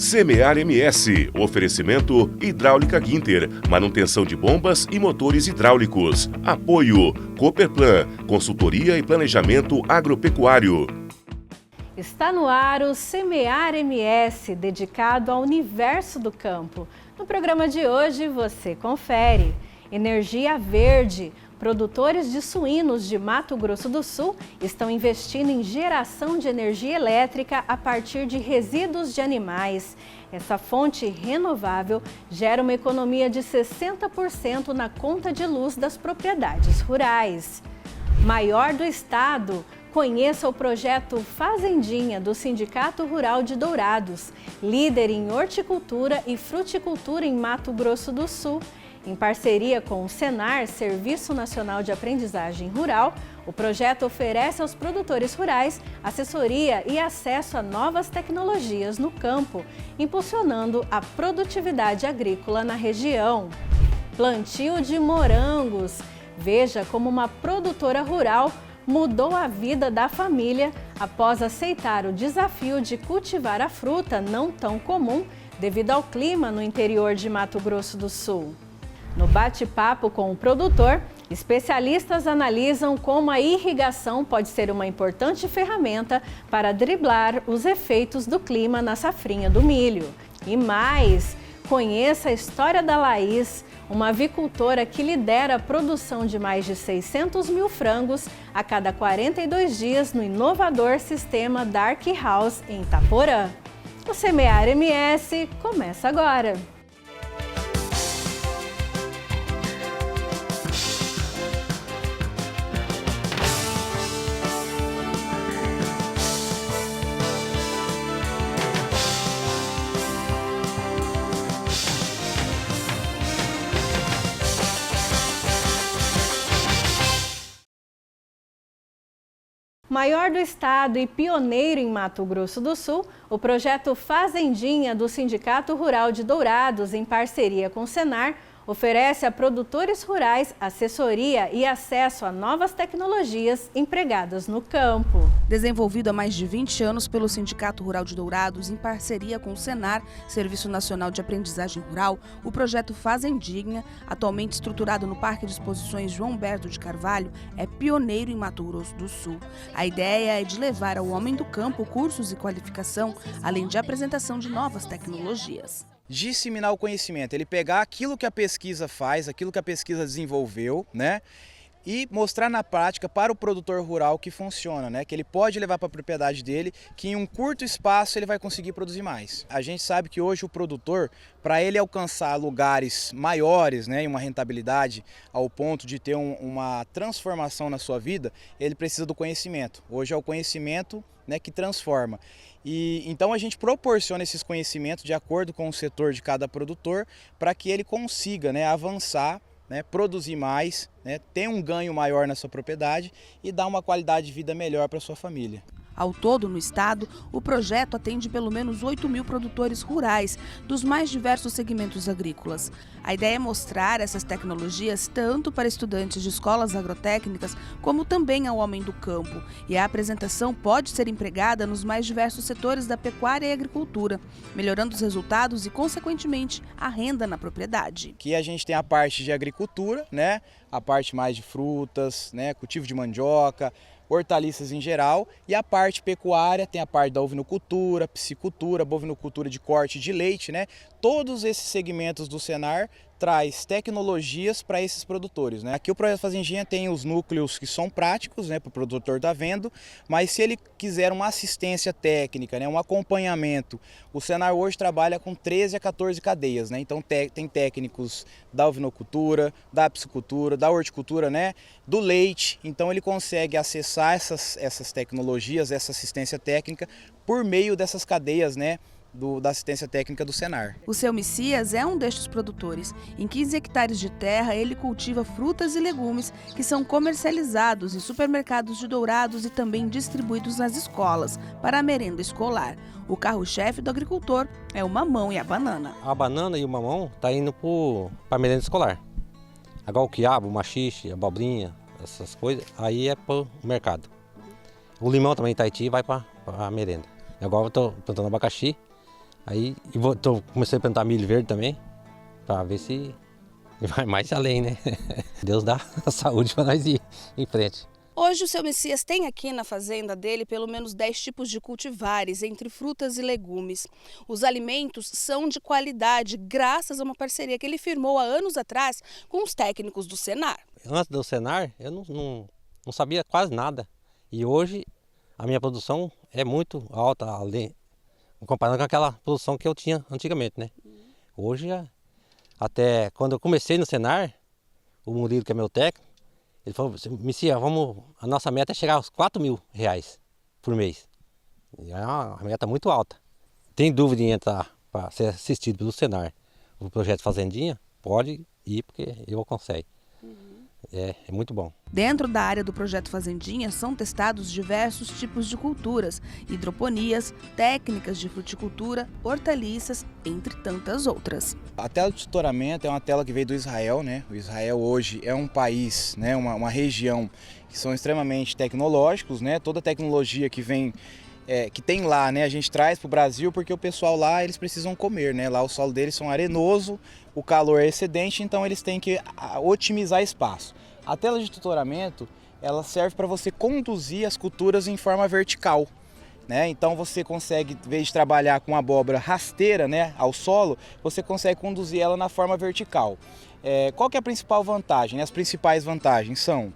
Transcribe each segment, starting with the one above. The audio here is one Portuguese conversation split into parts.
Semear MS, oferecimento Hidráulica Ginter, manutenção de bombas e motores hidráulicos. Apoio Cooperplan, consultoria e planejamento agropecuário. Está no ar o Semear MS, dedicado ao universo do campo. No programa de hoje você confere: energia verde. Produtores de suínos de Mato Grosso do Sul estão investindo em geração de energia elétrica a partir de resíduos de animais. Essa fonte renovável gera uma economia de 60% na conta de luz das propriedades rurais. Maior do estado, conheça o projeto Fazendinha do Sindicato Rural de Dourados, líder em horticultura e fruticultura em Mato Grosso do Sul. Em parceria com o Senar, Serviço Nacional de Aprendizagem Rural, o projeto oferece aos produtores rurais assessoria e acesso a novas tecnologias no campo, impulsionando a produtividade agrícola na região. Plantio de morangos. Veja como uma produtora rural mudou a vida da família após aceitar o desafio de cultivar a fruta não tão comum devido ao clima no interior de Mato Grosso do Sul. No bate-papo com o produtor, especialistas analisam como a irrigação pode ser uma importante ferramenta para driblar os efeitos do clima na safrinha do milho. E mais, conheça a história da Laís, uma avicultora que lidera a produção de mais de 600 mil frangos a cada 42 dias no inovador sistema Dark House em Itaporã. O Semear MS começa agora! Maior do estado e pioneiro em Mato Grosso do Sul, o projeto Fazendinha do Sindicato Rural de Dourados, em parceria com o Senar, oferece a produtores rurais assessoria e acesso a novas tecnologias empregadas no campo. Desenvolvido há mais de 20 anos pelo Sindicato Rural de Dourados, em parceria com o Senar, Serviço Nacional de Aprendizagem Rural, o projeto Fazendinha, atualmente estruturado no Parque de Exposições João Humberto de Carvalho, é pioneiro em Mato Grosso do Sul. A ideia é de levar ao homem do campo cursos e qualificação, além de apresentação de novas tecnologias. Disseminar o conhecimento, ele pegar aquilo que a pesquisa faz, aquilo que a pesquisa desenvolveu, né? E mostrar na prática para o produtor rural que funciona, né? Que ele pode levar para a propriedade dele, que em um curto espaço ele vai conseguir produzir mais. A gente sabe que hoje o produtor, para ele alcançar lugares maiores, né, e uma rentabilidade ao ponto de ter uma transformação na sua vida, ele precisa do conhecimento. Hoje é o conhecimento, né, que transforma. E então a gente proporciona esses conhecimentos de acordo com o setor de cada produtor para que ele consiga, né, avançar, né, produzir mais, né, ter um ganho maior na sua propriedade e dar uma qualidade de vida melhor para a sua família. Ao todo, no estado, o projeto atende pelo menos 8 mil produtores rurais dos mais diversos segmentos agrícolas. A ideia é mostrar essas tecnologias tanto para estudantes de escolas agrotécnicas como também ao homem do campo. E a apresentação pode ser empregada nos mais diversos setores da pecuária e agricultura, melhorando os resultados e, consequentemente, a renda na propriedade. Aqui a gente tem a parte de agricultura, né? A parte mais de frutas, né? Cultivo de mandioca, hortaliças em geral, e a parte pecuária tem a parte da ovinocultura, piscicultura, bovinocultura de corte de leite, né? Todos esses segmentos do Senar traz tecnologias para esses produtores, né? Aqui o projeto Fazendinha tem os núcleos que são práticos, né, para o produtor estar vendo, mas se ele quiser uma assistência técnica, né, um acompanhamento, o Senar hoje trabalha com 13 a 14 cadeias, né? Então tem técnicos da ovinocultura, da piscicultura, da horticultura, né, do leite, então ele consegue acessar essas tecnologias, essa assistência técnica por meio dessas cadeias, né, da assistência técnica do Senar. O seu Messias é um destes produtores. Em 15 hectares de terra, ele cultiva frutas e legumes que são comercializados em supermercados de Dourados e também distribuídos nas escolas para a merenda escolar. O carro-chefe do agricultor é o mamão e a banana. A banana e o mamão tá indo para a merenda escolar. Agora o quiabo, o maxixe, a abobrinha, essas coisas, aí é para o mercado. O limão também em Taiti vai para a merenda. Agora eu estou plantando abacaxi. Aí comecei a plantar milho verde também, para ver se vai mais além, né? Deus dá a saúde para nós ir em frente. Hoje o seu Messias tem aqui na fazenda dele pelo menos 10 tipos de cultivares, entre frutas e legumes. Os alimentos são de qualidade, graças a uma parceria que ele firmou há anos atrás com os técnicos do Senar. Antes do Senar, eu não sabia quase nada. E hoje a minha produção é muito alta, comparando com aquela produção que eu tinha antigamente, né? Hoje, até quando eu comecei no Senar, o Murilo, que é meu técnico, ele falou: Messias, a nossa meta é chegar aos R$4.000 por mês. E é uma meta muito alta. Tem dúvida em entrar para ser assistido pelo Senar, o projeto Fazendinha? Pode ir, porque eu consigo. É muito bom. Dentro da área do projeto Fazendinha são testados diversos tipos de culturas, hidroponias, técnicas de fruticultura, hortaliças, entre tantas outras. A tela de tutoramento é uma tela que veio do Israel, né? O Israel hoje é um país, né? uma região que são extremamente tecnológicos, né? Toda a tecnologia que vem que tem lá, né, a gente traz para o Brasil porque o pessoal lá, eles precisam comer, né? Lá o solo deles são arenoso, o calor é excedente, então eles têm que otimizar espaço. A tela de tutoramento, ela serve para você conduzir as culturas em forma vertical, né? Então você consegue, em vez de trabalhar com abóbora rasteira, né, ao solo, você consegue conduzir ela na forma vertical. Qual que é a principal vantagem? As principais vantagens são: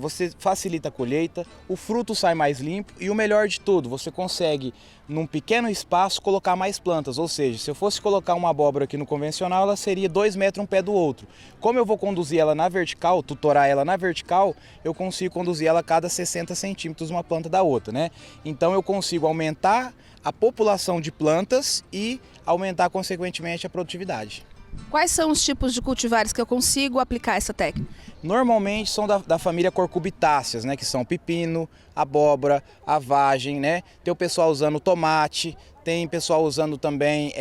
você facilita a colheita, o fruto sai mais limpo e o melhor de tudo, você consegue, num pequeno espaço, colocar mais plantas. Ou seja, se eu fosse colocar uma abóbora aqui no convencional, ela seria 2 metros um pé do outro. Como eu vou conduzir ela na vertical, tutorar ela na vertical, eu consigo conduzir ela a cada 60 centímetros uma planta da outra, né? Então eu consigo aumentar a população de plantas e aumentar, consequentemente, a produtividade. Quais são os tipos de cultivares que eu consigo aplicar essa técnica? Normalmente são da família Cucurbitáceas, né, que são pepino, abóbora, a vagem, né? Tem o pessoal usando tomate, tem pessoal usando também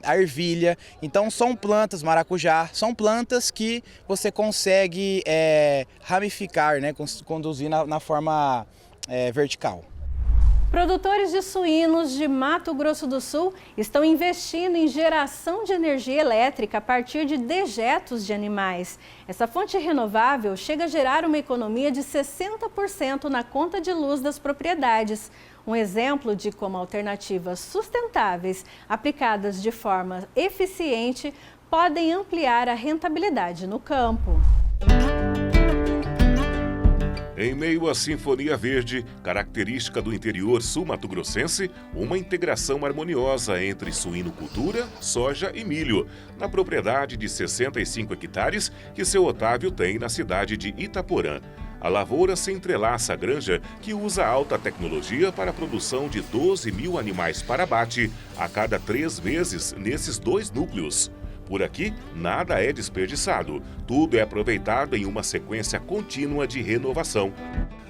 a ervilha. Então são plantas, maracujá, são plantas que você consegue ramificar, né, conduzir na forma vertical. Produtores de suínos de Mato Grosso do Sul estão investindo em geração de energia elétrica a partir de dejetos de animais. Essa fonte renovável chega a gerar uma economia de 60% na conta de luz das propriedades. Um exemplo de como alternativas sustentáveis, aplicadas de forma eficiente, podem ampliar a rentabilidade no campo. Em meio à Sinfonia Verde, característica do interior sul-mato-grossense, uma integração harmoniosa entre suinocultura, soja e milho, na propriedade de 65 hectares que seu Otávio tem na cidade de Itaporã. A lavoura se entrelaça à granja, que usa alta tecnologia para a produção de 12.000 animais para abate a cada 3 meses nesses 2 núcleos. Por aqui, nada é desperdiçado, tudo é aproveitado em uma sequência contínua de renovação.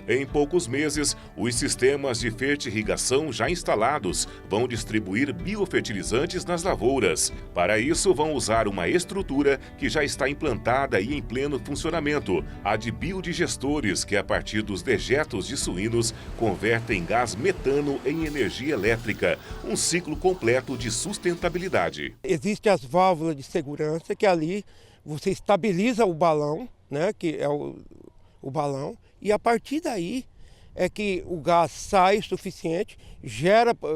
Em poucos meses, os sistemas de fertirrigação já instalados vão distribuir biofertilizantes nas lavouras. Para isso, vão usar uma estrutura que já está implantada e em pleno funcionamento, a de biodigestores, que a partir dos dejetos de suínos convertem gás metano em energia elétrica, um ciclo completo de sustentabilidade. Existem as válvulas de segurança que ali você estabiliza o balão, né, que é o balão, e a partir daí é que o gás sai suficiente, gera para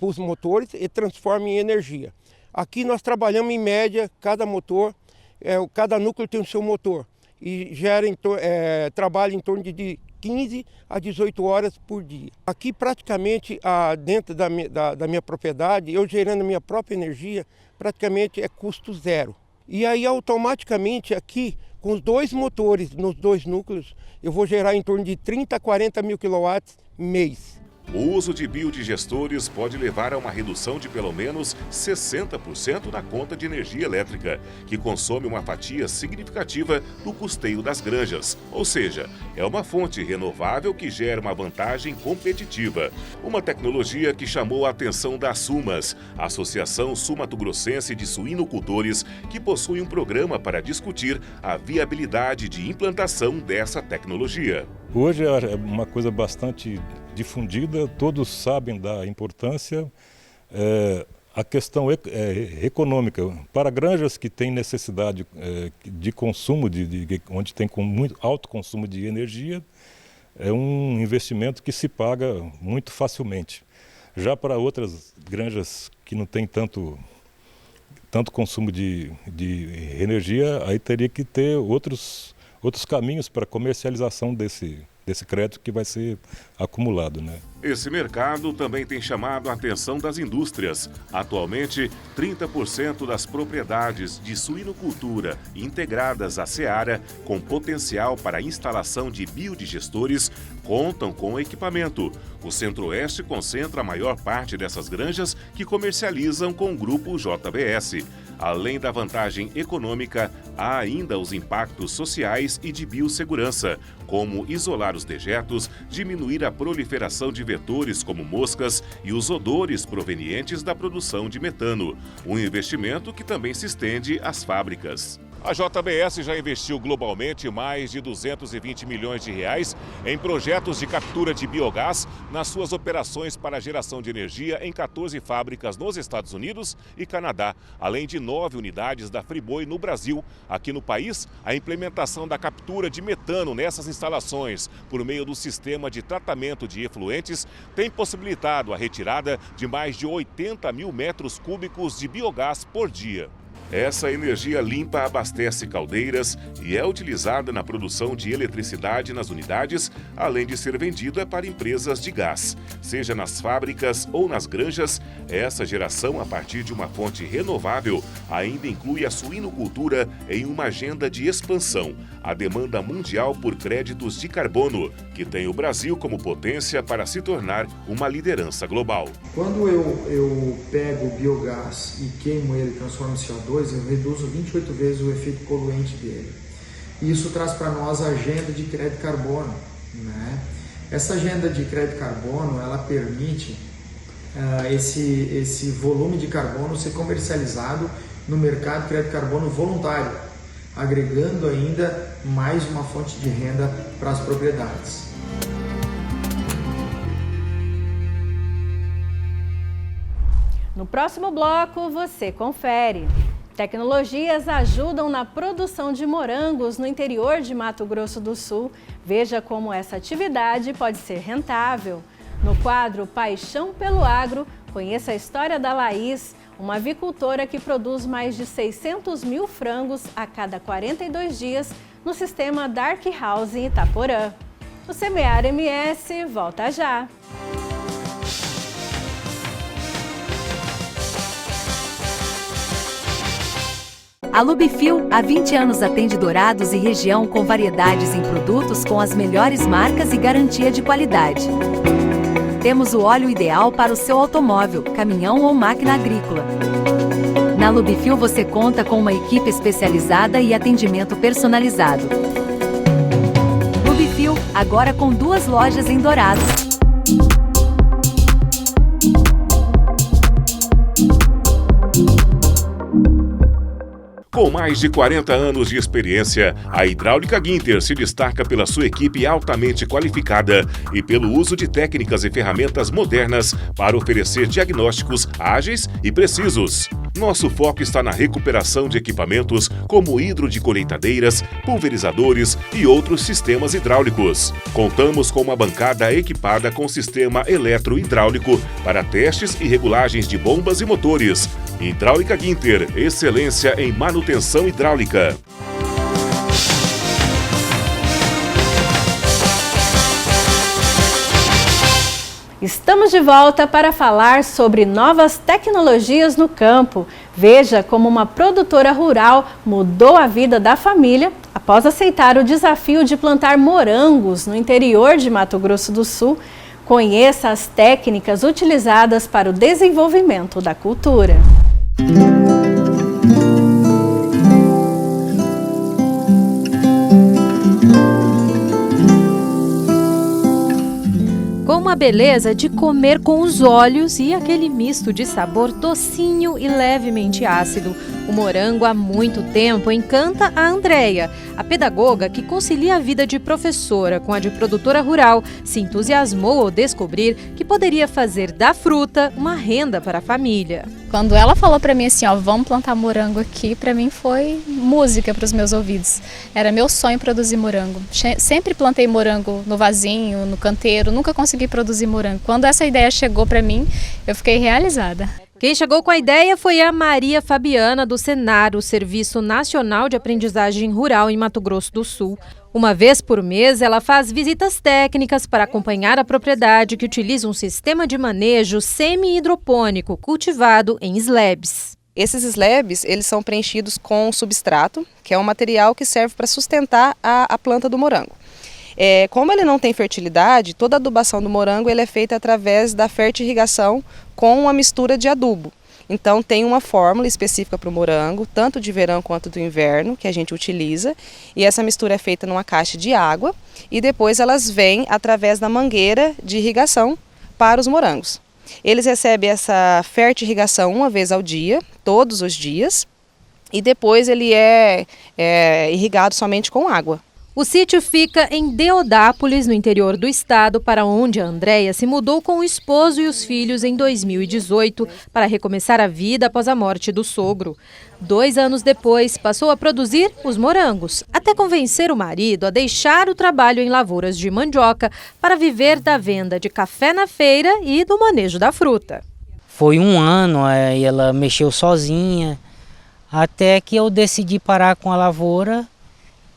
os motores e transforma em energia. Aqui nós trabalhamos em média, cada motor, cada núcleo tem o seu motor e trabalha em torno de 15 a 18 horas por dia. Aqui praticamente dentro da minha propriedade, eu gerando a minha própria energia, praticamente é custo zero. E aí automaticamente aqui, com os 2 motores nos 2 núcleos, eu vou gerar em torno de 30 a 40 mil quilowatts mês. O uso de biodigestores pode levar a uma redução de pelo menos 60% na conta de energia elétrica, que consome uma fatia significativa do custeio das granjas. Ou seja, é uma fonte renovável que gera uma vantagem competitiva. Uma tecnologia que chamou a atenção da Sumas, a Associação Sul-Mato-Grossense de Suinocultores, que possui um programa para discutir a viabilidade de implantação dessa tecnologia. Hoje é uma coisa bastante difundida, todos sabem da importância, A questão econômica, para granjas que têm necessidade de consumo, onde tem muito alto consumo de energia, é um investimento que se paga muito facilmente. Já para outras granjas que não têm tanto consumo de energia, aí teria que ter outros caminhos para comercialização desse crédito que vai ser acumulado, né? Esse mercado também tem chamado a atenção das indústrias. Atualmente, 30% das propriedades de suinocultura integradas à seara, com potencial para a instalação de biodigestores, contam com equipamento. O Centro-Oeste concentra a maior parte dessas granjas que comercializam com o grupo JBS. Além da vantagem econômica, há ainda os impactos sociais e de biossegurança, como isolar os dejetos, diminuir a proliferação de vetores como moscas e os odores provenientes da produção de metano. Um investimento que também se estende às fábricas. A JBS já investiu globalmente mais de 220 milhões de reais em projetos de captura de biogás nas suas operações para a geração de energia em 14 fábricas nos Estados Unidos e Canadá, além de 9 unidades da Friboi no Brasil. Aqui no país, a implementação da captura de metano nessas instalações por meio do sistema de tratamento de efluentes tem possibilitado a retirada de mais de 80 mil metros cúbicos de biogás por dia. Essa energia limpa abastece caldeiras e é utilizada na produção de eletricidade nas unidades, além de ser vendida para empresas de gás. Seja nas fábricas ou nas granjas, essa geração a partir de uma fonte renovável ainda inclui a suinocultura em uma agenda de expansão, a demanda mundial por créditos de carbono, que tem o Brasil como potência para se tornar uma liderança global. Quando eu pego o biogás e queimo ele, transformo em CO2, eu reduzo 28 vezes o efeito poluente dele. Isso traz para nós a agenda de crédito carbono, né? Essa agenda de crédito carbono, ela permite esse volume de carbono ser comercializado no mercado de crédito carbono voluntário, agregando ainda mais uma fonte de renda para as propriedades. No próximo bloco, você confere. Tecnologias ajudam na produção de morangos no interior de Mato Grosso do Sul. Veja como essa atividade pode ser rentável. No quadro Paixão pelo Agro, conheça a história da Laís, uma avicultora que produz mais de 600 mil frangos a cada 42 dias no sistema Dark House em Itaporã. O Semear MS volta já! A Lubifil há 20 anos atende Dourados e região com variedades em produtos com as melhores marcas e garantia de qualidade. Temos o óleo ideal para o seu automóvel, caminhão ou máquina agrícola. Na Lubifil você conta com uma equipe especializada e atendimento personalizado. Lubifil, agora com 2 lojas em Dourados. Com mais de 40 anos de experiência, a Hidráulica Guinter se destaca pela sua equipe altamente qualificada e pelo uso de técnicas e ferramentas modernas para oferecer diagnósticos ágeis e precisos. Nosso foco está na recuperação de equipamentos como hidro de colheitadeiras, pulverizadores e outros sistemas hidráulicos. Contamos com uma bancada equipada com sistema eletro-hidráulico para testes e regulagens de bombas e motores. Hidráulica Guinter, excelência em manutenção hidráulica. Estamos de volta para falar sobre novas tecnologias no campo. Veja como uma produtora rural mudou a vida da família após aceitar o desafio de plantar morangos no interior de Mato Grosso do Sul. Conheça as técnicas utilizadas para o desenvolvimento da cultura. Com uma beleza de comer com os olhos e aquele misto de sabor docinho e levemente ácido. O morango há muito tempo encanta a Andréia. A pedagoga que concilia a vida de professora com a de produtora rural se entusiasmou ao descobrir que poderia fazer da fruta uma renda para a família. Quando ela falou para mim assim, ó, vamos plantar morango aqui, para mim foi música para os meus ouvidos. Era meu sonho produzir morango. Sempre plantei morango no vasinho, no canteiro, nunca consegui produzir morango. Quando essa ideia chegou para mim, eu fiquei realizada. Quem chegou com a ideia foi a Maria Fabiana do Senar, o Serviço Nacional de Aprendizagem Rural em Mato Grosso do Sul. Uma vez por mês, ela faz visitas técnicas para acompanhar a propriedade que utiliza um sistema de manejo semi-hidropônico cultivado em slabs. Esses slabs, eles são preenchidos com substrato, que é um material que serve para sustentar a planta do morango. Como ele não tem fertilidade, toda a adubação do morango ele é feita através da fertirrigação com uma mistura de adubo. Então tem uma fórmula específica para o morango, tanto de verão quanto do inverno, que a gente utiliza. E essa mistura é feita numa caixa de água e depois elas vêm através da mangueira de irrigação para os morangos. Eles recebem essa fertirrigação uma vez ao dia, todos os dias, e depois ele é irrigado somente com água. O sítio fica em Deodápolis, no interior do estado, para onde a Andréia se mudou com o esposo e os filhos em 2018 para recomeçar a vida após a morte do sogro. 2 anos depois, passou a produzir os morangos, até convencer o marido a deixar o trabalho em lavouras de mandioca para viver da venda de café na feira e do manejo da fruta. Foi 1 ano, aí ela mexeu sozinha, até que eu decidi parar com a lavoura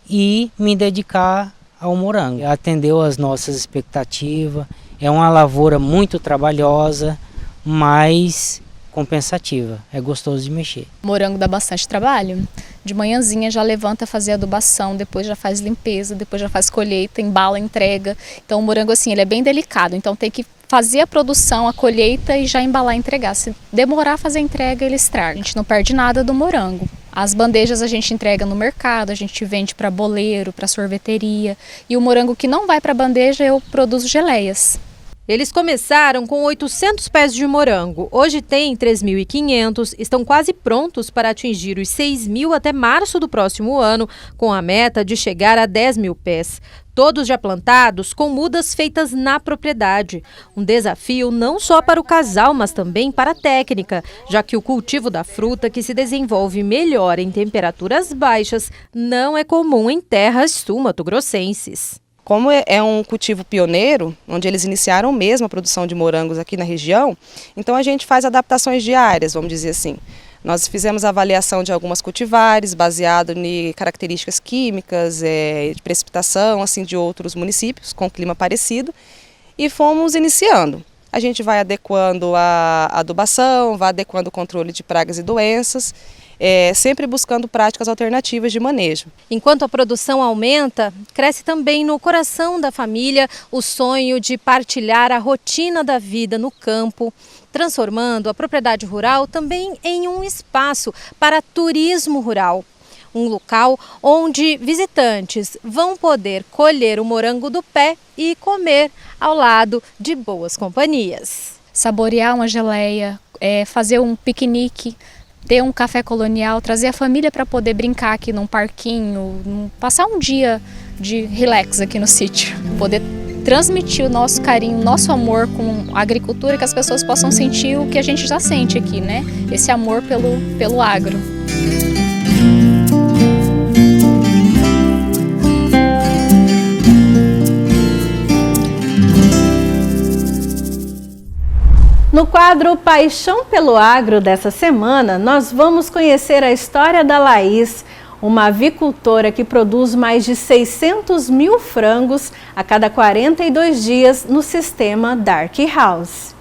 e me dedicar ao morango. Atendeu às nossas expectativas, é uma lavoura muito trabalhosa, mas compensativa, é gostoso de mexer. Morango dá bastante trabalho. De manhãzinha já levanta fazer adubação, depois já faz limpeza, depois já faz colheita, embala, entrega. Então o morango assim, ele é bem delicado, então tem que fazer a produção, a colheita e já embalar e entregar. Se demorar a fazer a entrega, ele estraga. A gente não perde nada do morango. As bandejas a gente entrega no mercado, a gente vende para boleiro, para sorveteria. E o morango que não vai para a bandeja, eu produzo geleias. Eles começaram com 800 pés de morango. Hoje tem 3.500, estão quase prontos para atingir os 6.000 até março do próximo ano, com a meta de chegar a 10.000 pés. Todos já plantados com mudas feitas na propriedade. Um desafio não só para o casal, mas também para a técnica, já que o cultivo da fruta, que se desenvolve melhor em temperaturas baixas, não é comum em terras sul-mato-grossenses. Como é um cultivo pioneiro, onde eles iniciaram mesmo a produção de morangos aqui na região, então a gente faz adaptações diárias, vamos dizer assim. Nós fizemos a avaliação de algumas cultivares, baseado em características químicas, de precipitação, assim, de outros municípios com clima parecido, e fomos iniciando. A gente vai adequando a adubação, vai adequando o controle de pragas e doenças, sempre buscando práticas alternativas de manejo. Enquanto a produção aumenta, cresce também no coração da família o sonho de partilhar a rotina da vida no campo, transformando a propriedade rural também em um espaço para turismo rural. Um local onde visitantes vão poder colher o morango do pé e comer ao lado de boas companhias. Saborear uma geleia, fazer um piquenique, ter um café colonial, trazer a família para poder brincar aqui num parquinho, passar um dia de relax aqui no sítio, poder transmitir o nosso carinho, o nosso amor com a agricultura, que as pessoas possam sentir o que a gente já sente aqui, né? Esse amor pelo agro. No quadro Paixão pelo Agro dessa semana, nós vamos conhecer a história da Laís, uma avicultora que produz mais de 600.000 frangos a cada 42 dias no sistema Dark House.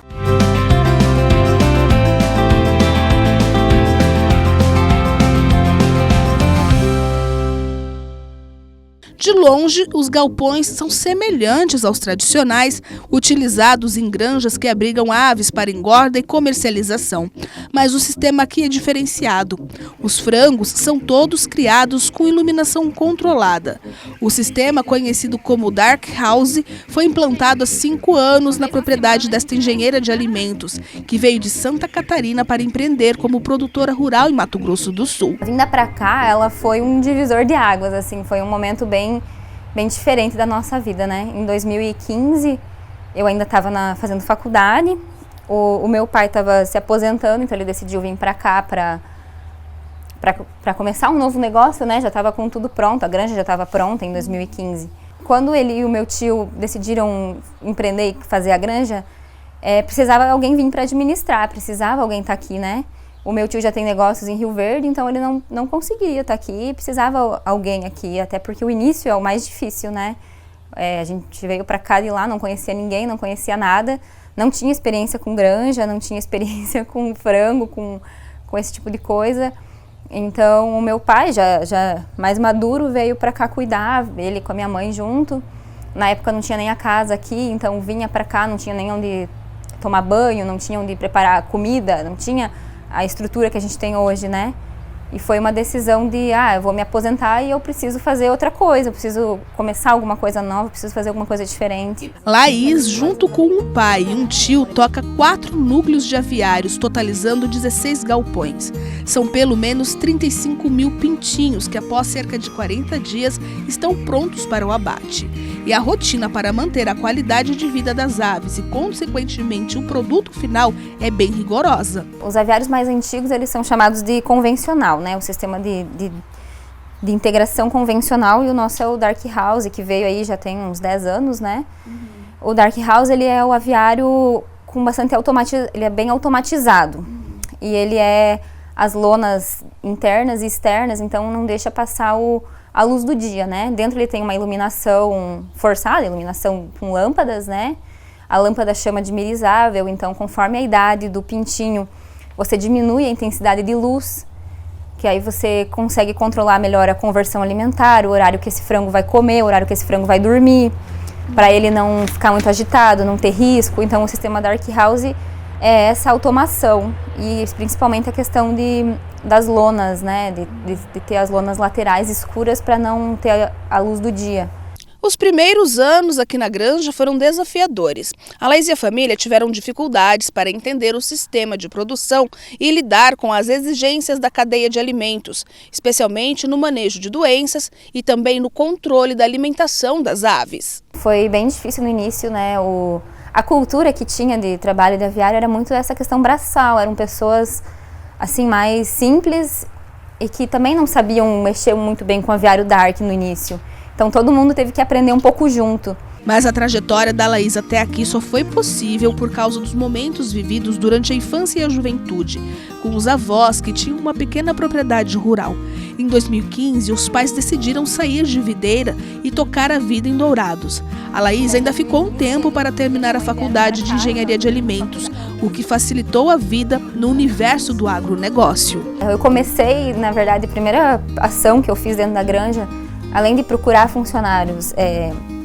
De longe, os galpões são semelhantes aos tradicionais, utilizados em granjas que abrigam aves para engorda e comercialização. Mas o sistema aqui é diferenciado. Os frangos são todos criados com iluminação controlada. O sistema, conhecido como Dark House, foi implantado há 5 anos na propriedade desta engenheira de alimentos, que veio de Santa Catarina para empreender como produtora rural em Mato Grosso do Sul. A vinda para cá, ela foi um divisor de águas, assim, foi um momento bem diferente da nossa vida, né? Em 2015, eu ainda estava fazendo faculdade, o meu pai estava se aposentando, então ele decidiu vir para cá para começar um novo negócio, né? Já estava com tudo pronto, a granja já estava pronta em 2015. Quando ele e o meu tio decidiram empreender e fazer a granja, precisava alguém vir para administrar, precisava alguém estar aqui, né? O meu tio já tem negócios em Rio Verde, então ele não conseguia estar aqui, precisava alguém aqui, até porque o início é o mais difícil, né? A gente veio para cá de lá, não conhecia ninguém, não conhecia nada, não tinha experiência com granja, não tinha experiência com frango, com esse tipo de coisa. Então o meu pai, já mais maduro, veio para cá cuidar, ele com a minha mãe junto. Na época não tinha nem a casa aqui, então vinha para cá, não tinha nem onde tomar banho, não tinha onde preparar comida, não tinha a estrutura que a gente tem hoje, né? E foi uma decisão de, eu vou me aposentar e eu preciso fazer outra coisa, eu preciso começar alguma coisa nova, preciso fazer alguma coisa diferente. Laís, junto com um pai e um tio, toca 4 núcleos de aviários, totalizando 16 galpões. São pelo menos 35 mil pintinhos que, após cerca de 40 dias, estão prontos para o abate. E a rotina para manter a qualidade de vida das aves e, consequentemente, o produto final é bem rigorosa. Os aviários mais antigos, eles são chamados de convencional, né? O sistema de integração convencional, e o nosso é o Dark House, que veio aí já tem uns 10 anos, né? O Dark House, ele é o aviário com bastante ele é bem automatizado. E ele é as lonas internas e externas, então não deixa passar a luz do dia, né? Dentro ele tem uma iluminação forçada, iluminação com lâmpadas, né? A lâmpada chama de mirizável, então conforme a idade do pintinho, você diminui a intensidade de luz, que aí você consegue controlar melhor a conversão alimentar, o horário que esse frango vai comer, o horário que esse frango vai dormir, para ele não ficar muito agitado, não ter risco. Então o sistema Dark House é essa automação, e principalmente a questão das lonas, né? De ter as lonas laterais escuras para não ter a luz do dia. Os primeiros anos aqui na granja foram desafiadores. A Laís e a família tiveram dificuldades para entender o sistema de produção e lidar com as exigências da cadeia de alimentos, especialmente no manejo de doenças e também no controle da alimentação das aves. Foi bem difícil no início, né? A cultura que tinha de trabalho de aviário era muito essa questão braçal, eram pessoas assim mais simples e que também não sabiam mexer muito bem com o aviário Dark no início. Então todo mundo teve que aprender um pouco junto. Mas a trajetória da Laís até aqui só foi possível por causa dos momentos vividos durante a infância e a juventude, com os avós que tinham uma pequena propriedade rural. Em 2015, os pais decidiram sair de Videira e tocar a vida em Dourados. A Laís ainda ficou um tempo para terminar a faculdade de engenharia de alimentos, o que facilitou a vida no universo do agronegócio. Eu comecei, na verdade, a primeira ação que eu fiz dentro da granja, além de procurar funcionários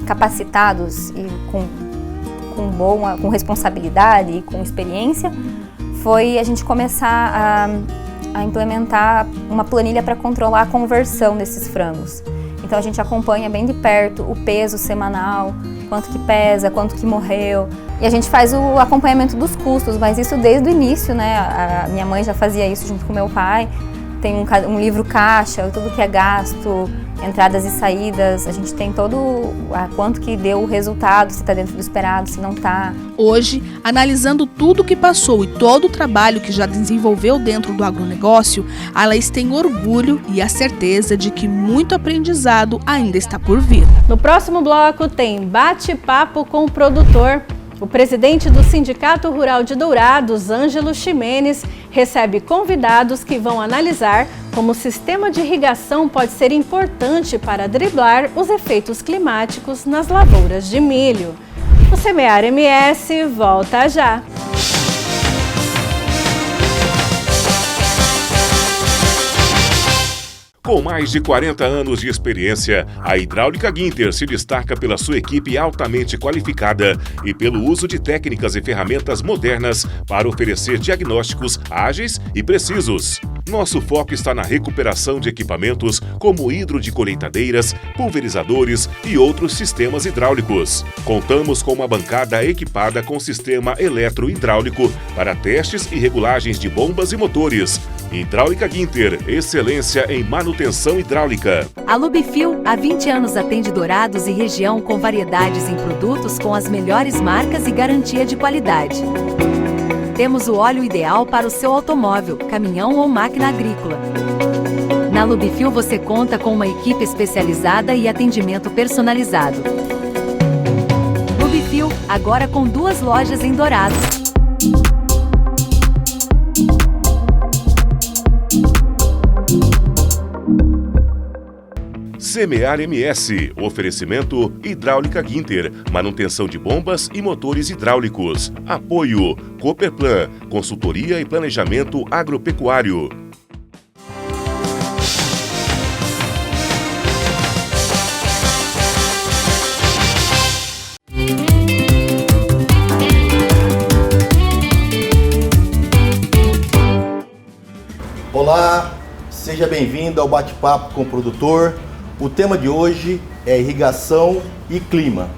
capacitados e com responsabilidade e com experiência, foi a gente começar a implementar uma planilha para controlar a conversão desses frangos. Então a gente acompanha bem de perto o peso semanal, quanto que pesa, quanto que morreu. E a gente faz o acompanhamento dos custos, mas isso desde o início, né? A minha mãe já fazia isso junto com meu pai. Tem um livro caixa, tudo que é gasto, entradas e saídas, a gente tem quanto que deu o resultado, se está dentro do esperado, se não está. Hoje, analisando tudo o que passou e todo o trabalho que já desenvolveu dentro do agronegócio, a Laís tem orgulho e a certeza de que muito aprendizado ainda está por vir. No próximo bloco tem bate-papo com o produtor. O presidente do Sindicato Rural de Dourados, Ângelo Ximenes, recebe convidados que vão analisar como o sistema de irrigação pode ser importante para driblar os efeitos climáticos nas lavouras de milho. O Semear MS volta já! Com mais de 40 anos de experiência, a Hidráulica Ginter se destaca pela sua equipe altamente qualificada e pelo uso de técnicas e ferramentas modernas para oferecer diagnósticos ágeis e precisos. Nosso foco está na recuperação de equipamentos como hidro de colheitadeiras, pulverizadores e outros sistemas hidráulicos. Contamos com uma bancada equipada com sistema eletrohidráulico para testes e regulagens de bombas e motores. Hidráulica Ginter, excelência em manutenção hidráulica. A Lubifil há 20 anos atende Dourados e região com variedades em produtos com as melhores marcas e garantia de qualidade. Temos o óleo ideal para o seu automóvel, caminhão ou máquina agrícola. Na Lubifil você conta com uma equipe especializada e atendimento personalizado. Lubifil, agora com 2 lojas em Dourados. Semear MS, oferecimento Hidráulica Ginter, manutenção de bombas e motores hidráulicos. Apoio Cooperplan, consultoria e planejamento agropecuário. Olá, seja bem-vindo ao bate-papo com o produtor. O tema de hoje é irrigação e clima.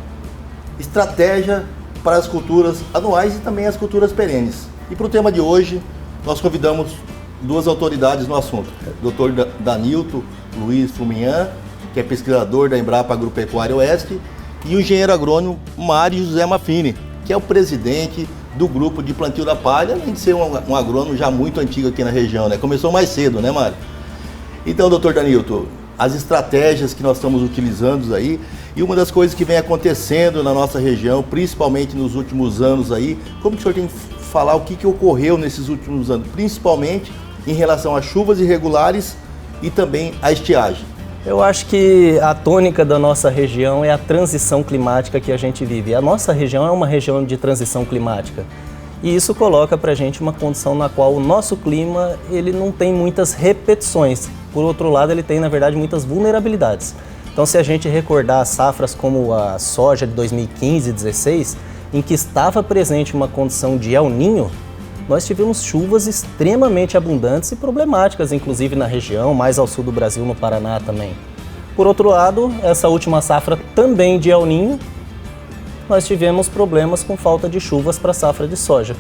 Estratégia para as culturas anuais e também as culturas perenes. E para o tema de hoje, nós convidamos 2 autoridades no assunto. O Dr. Danilton Luiz Fluminhan, que é pesquisador da Embrapa Agropecuária Oeste, e o engenheiro agrônomo Mário José Maffini, que é o presidente do grupo de plantio da palha, além de ser um agrônomo já muito antigo aqui na região, né? Começou mais cedo, né, Mário? Então, doutor Danilton, as estratégias que nós estamos utilizando aí, e uma das coisas que vem acontecendo na nossa região, principalmente nos últimos anos aí, como que o senhor tem que falar o que ocorreu nesses últimos anos, principalmente em relação a chuvas irregulares e também a estiagem? Eu acho que a tônica da nossa região é a transição climática que a gente vive. A nossa região é uma região de transição climática. E isso coloca para a gente uma condição na qual o nosso clima ele não tem muitas repetições. Por outro lado, ele tem, na verdade, muitas vulnerabilidades. Então, se a gente recordar safras como a soja de 2015 e 2016, em que estava presente uma condição de El Niño, nós tivemos chuvas extremamente abundantes e problemáticas, inclusive na região, mais ao sul do Brasil, no Paraná também. Por outro lado, essa última safra também de El Niño, nós tivemos problemas com falta de chuvas para a safra de soja.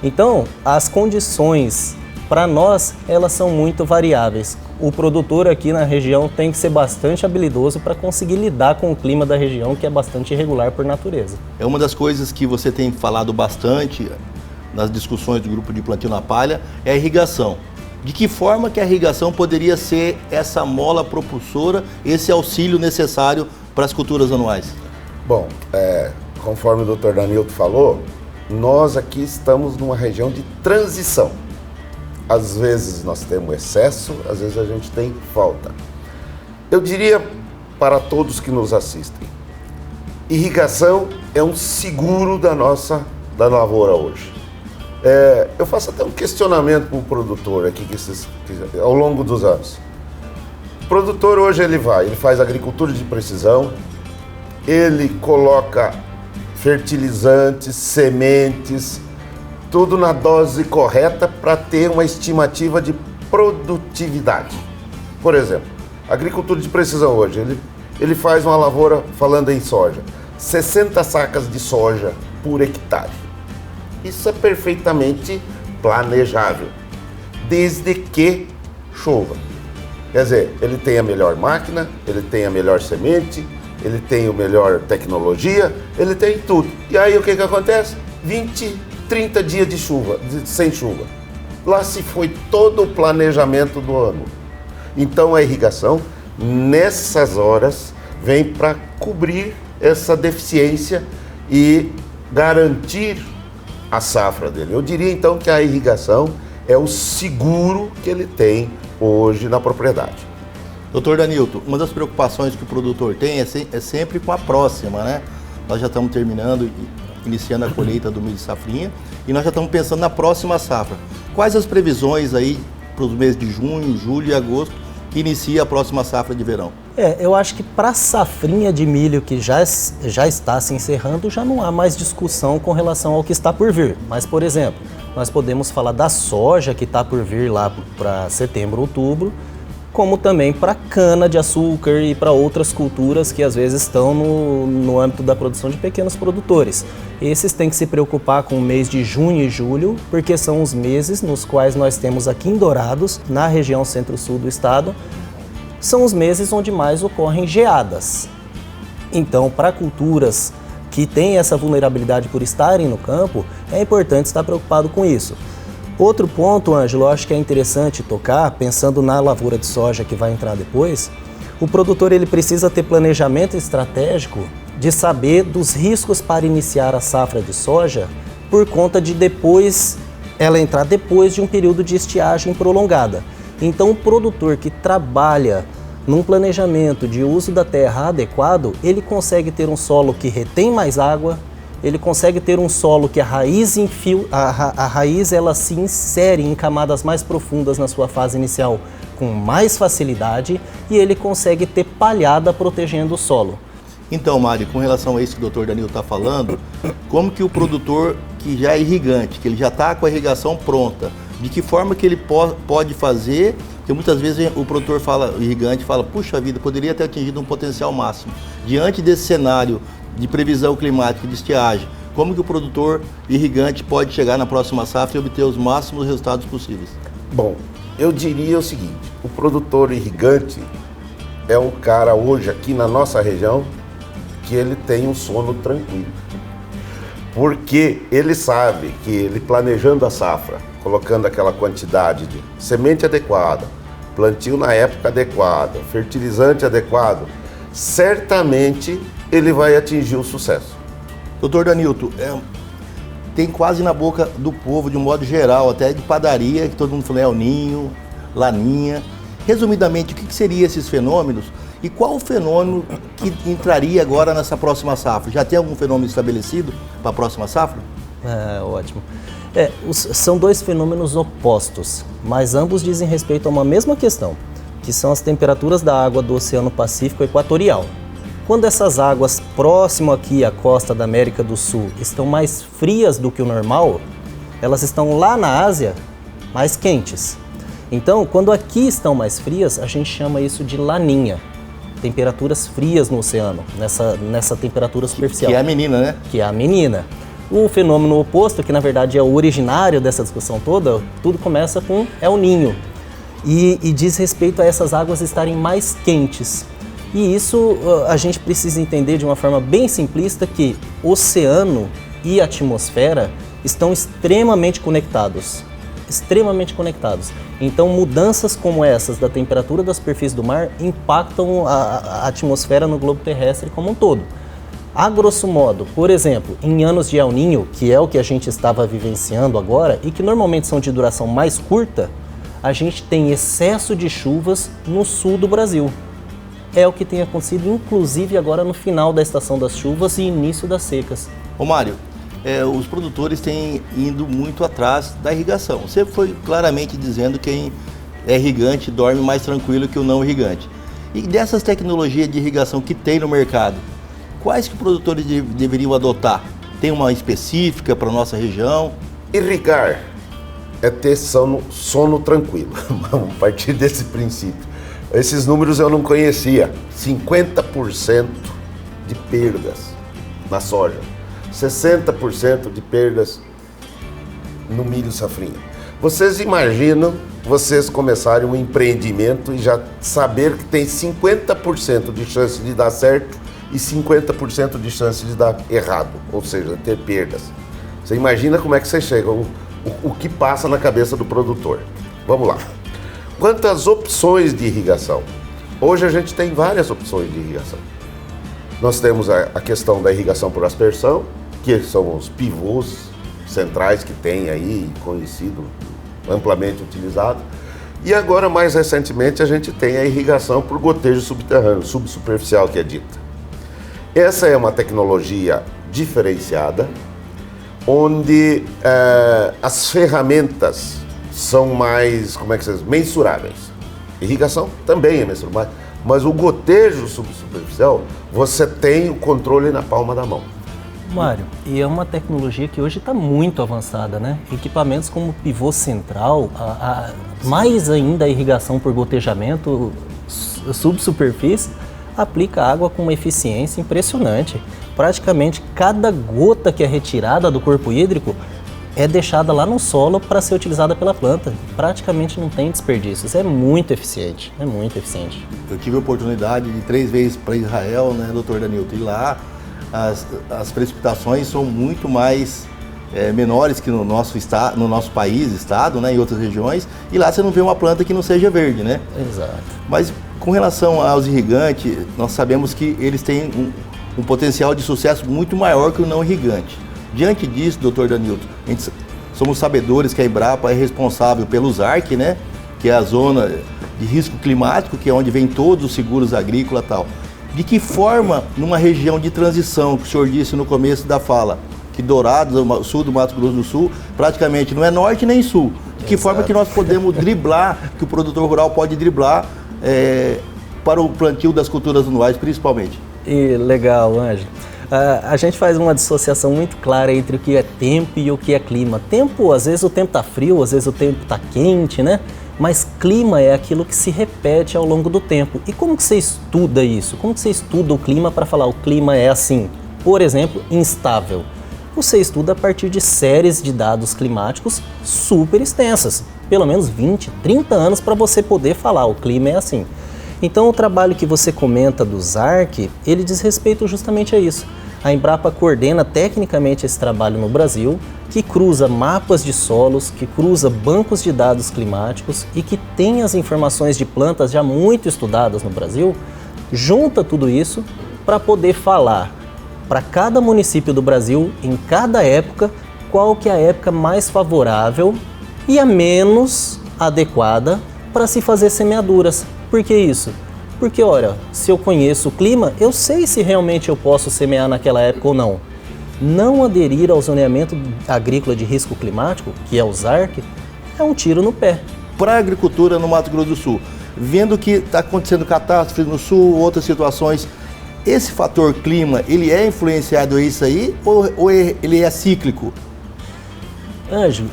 Então, as condições para nós, elas são muito variáveis. O produtor aqui na região tem que ser bastante habilidoso para conseguir lidar com o clima da região, que é bastante irregular por natureza. É uma das coisas que você tem falado bastante nas discussões do grupo de plantio na palha, é a irrigação. De que forma que a irrigação poderia ser essa mola propulsora, esse auxílio necessário para as culturas anuais? Bom, conforme o Dr. Danilton falou, nós aqui estamos numa região de transição. Às vezes nós temos excesso, às vezes a gente tem falta. Eu diria para todos que nos assistem, irrigação é um seguro da lavoura hoje. Eu faço até um questionamento para o produtor aqui ao longo dos anos. O produtor hoje ele faz agricultura de precisão, ele coloca fertilizantes, sementes, tudo na dose correta para ter uma estimativa de produtividade. Por exemplo, agricultura de precisão hoje, ele faz uma lavoura, falando em soja, 60 sacas de soja por hectare. Isso é perfeitamente planejável, desde que chova. Quer dizer, ele tem a melhor máquina, ele tem a melhor semente, ele tem a melhor tecnologia, ele tem tudo. E aí o que acontece? 20, 30 dias de chuva, sem chuva. Lá se foi todo o planejamento do ano. Então a irrigação, nessas horas, vem para cobrir essa deficiência e garantir a safra dele. Eu diria então que a irrigação é o seguro que ele tem hoje na propriedade. Doutor Danilton, uma das preocupações que o produtor tem é sempre com a próxima, né? Nós já estamos terminando, iniciando a colheita do milho de safrinha e nós já estamos pensando na próxima safra. Quais as previsões aí para os meses de junho, julho e agosto que inicia a próxima safra de verão? Eu acho que para a safrinha de milho que já está se encerrando, já não há mais discussão com relação ao que está por vir. Mas, por exemplo, nós podemos falar da soja que está por vir lá para setembro, outubro, como também para cana-de-açúcar e para outras culturas que às vezes estão no âmbito da produção de pequenos produtores. Esses têm que se preocupar com o mês de junho e julho, porque são os meses nos quais nós temos aqui em Dourados, na região centro-sul do estado, são os meses onde mais ocorrem geadas. Então, para culturas que têm essa vulnerabilidade por estarem no campo, é importante estar preocupado com isso. Outro ponto, Ângelo, eu acho que é interessante tocar, pensando na lavoura de soja que vai entrar depois, o produtor ele precisa ter planejamento estratégico de saber dos riscos para iniciar a safra de soja por conta de ela entrar depois de um período de estiagem prolongada. Então, o produtor que trabalha num planejamento de uso da terra adequado, ele consegue ter um solo que retém mais água, ele consegue ter um solo que a raiz ela se insere em camadas mais profundas na sua fase inicial com mais facilidade e ele consegue ter palhada protegendo o solo. Então, Mário, com relação a isso que o Dr. Danilo está falando, como que o produtor que já é irrigante, que ele já está com a irrigação pronta, de que forma que ele pode fazer, porque muitas vezes o produtor irrigante fala, puxa vida, poderia ter atingido um potencial máximo. Diante desse cenário de previsão climática de estiagem, como que o produtor irrigante pode chegar na próxima safra e obter os máximos resultados possíveis? Bom, eu diria o seguinte, o produtor irrigante é um cara hoje aqui na nossa região que ele tem um sono tranquilo. Porque ele sabe que ele planejando a safra, colocando aquela quantidade de semente adequada, plantio na época adequada, fertilizante adequado, certamente ele vai atingir o sucesso. Doutor Danilton, tem quase na boca do povo, de um modo geral, até de padaria, que todo mundo fala El Ninho, Laninha. Resumidamente, o que seriam esses fenômenos e qual o fenômeno que entraria agora nessa próxima safra? Já tem algum fenômeno estabelecido para a próxima safra? Ótimo. São dois fenômenos opostos, mas ambos dizem respeito a uma mesma questão, que são as temperaturas da água do Oceano Pacífico Equatorial. Quando essas águas próximo aqui à costa da América do Sul estão mais frias do que o normal, elas estão lá na Ásia mais quentes. Então, quando aqui estão mais frias, a gente chama isso de laninha. Temperaturas frias no oceano, nessa temperatura superficial. Que é a menina, né? Que é a menina. O fenômeno oposto, que na verdade é o originário dessa discussão toda, tudo começa com El Ninho. E diz respeito a essas águas estarem mais quentes. E isso a gente precisa entender de uma forma bem simplista que oceano e atmosfera estão extremamente conectados. Então mudanças como essas da temperatura da superfície do mar impactam a atmosfera no globo terrestre como um todo. A grosso modo, por exemplo, em anos de El Ninho, que é o que a gente estava vivenciando agora e que normalmente são de duração mais curta, a gente tem excesso de chuvas no sul do Brasil. É o que tem acontecido, inclusive agora no final da estação das chuvas e início das secas. Ô Mário, os produtores têm ido muito atrás da irrigação. Você foi claramente dizendo que quem é irrigante dorme mais tranquilo que o não irrigante. E dessas tecnologias de irrigação que tem no mercado, quais que os produtores deveriam adotar? Tem uma específica para a nossa região? Irrigar é ter sono tranquilo. Vamos partir desse princípio. Esses números eu não conhecia. 50% de perdas na soja, 60% de perdas no milho safrinha. Vocês imaginam vocês começarem um empreendimento e já saber que tem 50% de chance de dar certo e 50% de chance de dar errado, ou seja, ter perdas. Você imagina como é que você chega, o que passa na cabeça do produtor. Vamos lá. Quantas opções de irrigação? Hoje a gente tem várias opções de irrigação. Nós temos a questão da irrigação por aspersão, que são os pivôs centrais que tem aí, conhecido, amplamente utilizado. E agora, mais recentemente, a gente tem a irrigação por gotejo subterrâneo, subsuperficial, que é dita. Essa é uma tecnologia diferenciada, onde as ferramentas são mais, mensuráveis. Irrigação também é menstrual, mas o gotejo subsuperficial, você tem o controle na palma da mão. Mário, e é uma tecnologia que hoje está muito avançada, né? Equipamentos como pivô central, mais ainda a irrigação por gotejamento subsuperfície, aplica água com uma eficiência impressionante. Praticamente cada gota que é retirada do corpo hídrico é deixada lá no solo para ser utilizada pela planta. Praticamente não tem desperdícios, é muito eficiente, é muito eficiente. Eu tive a oportunidade de 3 vezes para Israel, né, Dr. Danilton, e lá as precipitações são muito mais menores que no nosso país, estado, né, em outras regiões, e lá você não vê uma planta que não seja verde, né? Exato. Mas com relação aos irrigantes, nós sabemos que eles têm um potencial de sucesso muito maior que o não irrigante. Diante disso, Dr. Danilton, somos sabedores que a Embrapa é responsável pelo ZARC, né, que é a zona de risco climático, que é onde vem todos os seguros agrícolas e tal. De que forma, numa região de transição, que o senhor disse no começo da fala, que Dourados, sul do Mato Grosso do Sul, praticamente não é norte nem sul. De que forma que nós podemos driblar, que o produtor rural pode driblar para o plantio das culturas anuais, principalmente? E legal, Ângelo. A gente faz uma dissociação muito clara entre o que é tempo e o que é clima. Tempo, às vezes o tempo está frio, às vezes o tempo está quente, né? Mas clima é aquilo que se repete ao longo do tempo. E como que você estuda isso? Como que você estuda o clima para falar o clima é assim? Por exemplo, instável. Você estuda a partir de séries de dados climáticos super extensas. Pelo menos 20, 30 anos para você poder falar o clima é assim. Então o trabalho que você comenta do ZARC, ele diz respeito justamente a isso. A Embrapa coordena tecnicamente esse trabalho no Brasil, que cruza mapas de solos, que cruza bancos de dados climáticos e que tem as informações de plantas já muito estudadas no Brasil, junta tudo isso para poder falar para cada município do Brasil, em cada época, qual que é a época mais favorável e a menos adequada para se fazer semeaduras. Por que isso? Porque, olha, se eu conheço o clima, eu sei se realmente eu posso semear naquela época ou não. Não aderir ao zoneamento agrícola de risco climático, que é o ZARC, é um tiro no pé. Para a agricultura no Mato Grosso do Sul, vendo que está acontecendo catástrofes no Sul, outras situações, esse fator clima, ele é influenciado a isso aí ou ele é cíclico? Ângelo,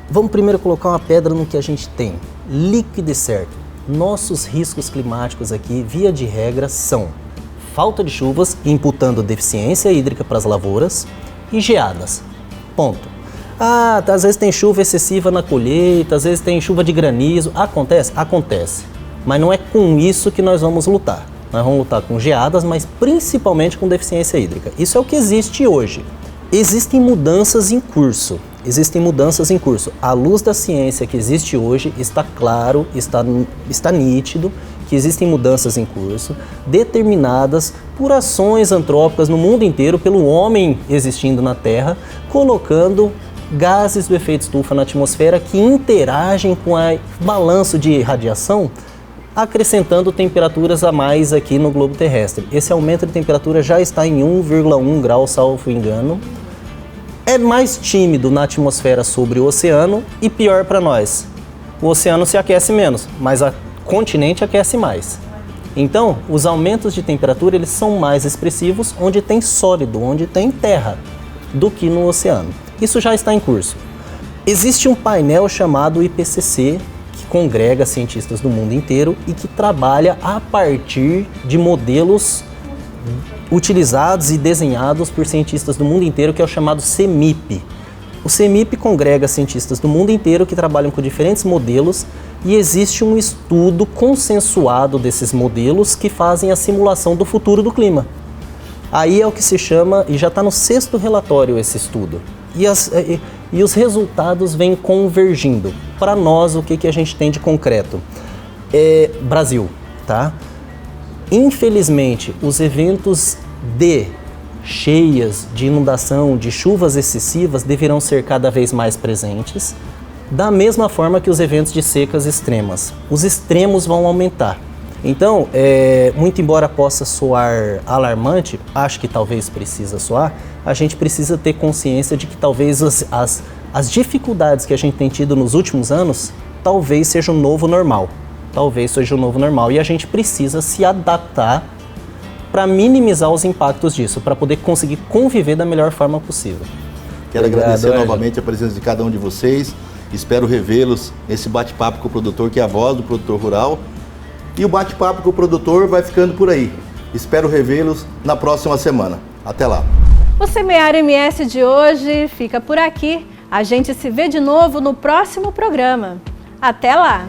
vamos primeiro colocar uma pedra no que a gente tem, líquido e certo. Nossos riscos climáticos aqui, via de regra, são falta de chuvas, imputando deficiência hídrica para as lavouras, e geadas. Ponto. Às vezes tem chuva excessiva na colheita, às vezes tem chuva de granizo. Acontece? Acontece. Mas não é com isso que nós vamos lutar. Nós vamos lutar com geadas, mas principalmente com deficiência hídrica. Isso é o que existe hoje. Existem mudanças em curso. À luz da ciência que existe hoje, está claro, está nítido que existem mudanças em curso, determinadas por ações antrópicas no mundo inteiro, pelo homem existindo na Terra, colocando gases do efeito estufa na atmosfera que interagem com o balanço de radiação, acrescentando temperaturas a mais aqui no globo terrestre. Esse aumento de temperatura já está em 1,1 grau, salvo engano. É mais tímido na atmosfera sobre o oceano e pior para nós. O oceano se aquece menos, mas o continente aquece mais. Então, os aumentos de temperatura eles são mais expressivos onde tem sólido, onde tem terra, do que no oceano. Isso já está em curso. Existe um painel chamado IPCC, que congrega cientistas do mundo inteiro e que trabalha a partir de modelos utilizados e desenhados por cientistas do mundo inteiro, que é o chamado CEMIP. O CEMIP congrega cientistas do mundo inteiro que trabalham com diferentes modelos e existe um estudo consensuado desses modelos que fazem a simulação do futuro do clima. Aí é o que se chama, e já está no 6º relatório esse estudo, e os resultados vêm convergindo. Para nós, o que a gente tem de concreto? Brasil, tá? Infelizmente, os eventos de cheias, de inundação, de chuvas excessivas deverão ser cada vez mais presentes, da mesma forma que os eventos de secas extremas. Os extremos vão aumentar. Então, muito embora possa soar alarmante, acho que talvez precisa soar, a gente precisa ter consciência de que talvez as dificuldades que a gente tem tido nos últimos anos, talvez seja um novo normal. talvez seja o novo normal. E a gente precisa se adaptar para minimizar os impactos disso, para poder conseguir conviver da melhor forma possível. Quero agradecer novamente a presença de cada um de vocês. Espero revê-los nesse bate-papo com o produtor, que é a voz do produtor rural. E o bate-papo com o produtor vai ficando por aí. Espero revê-los na próxima semana. Até lá. O Semear MS de hoje fica por aqui. A gente se vê de novo no próximo programa. Até lá!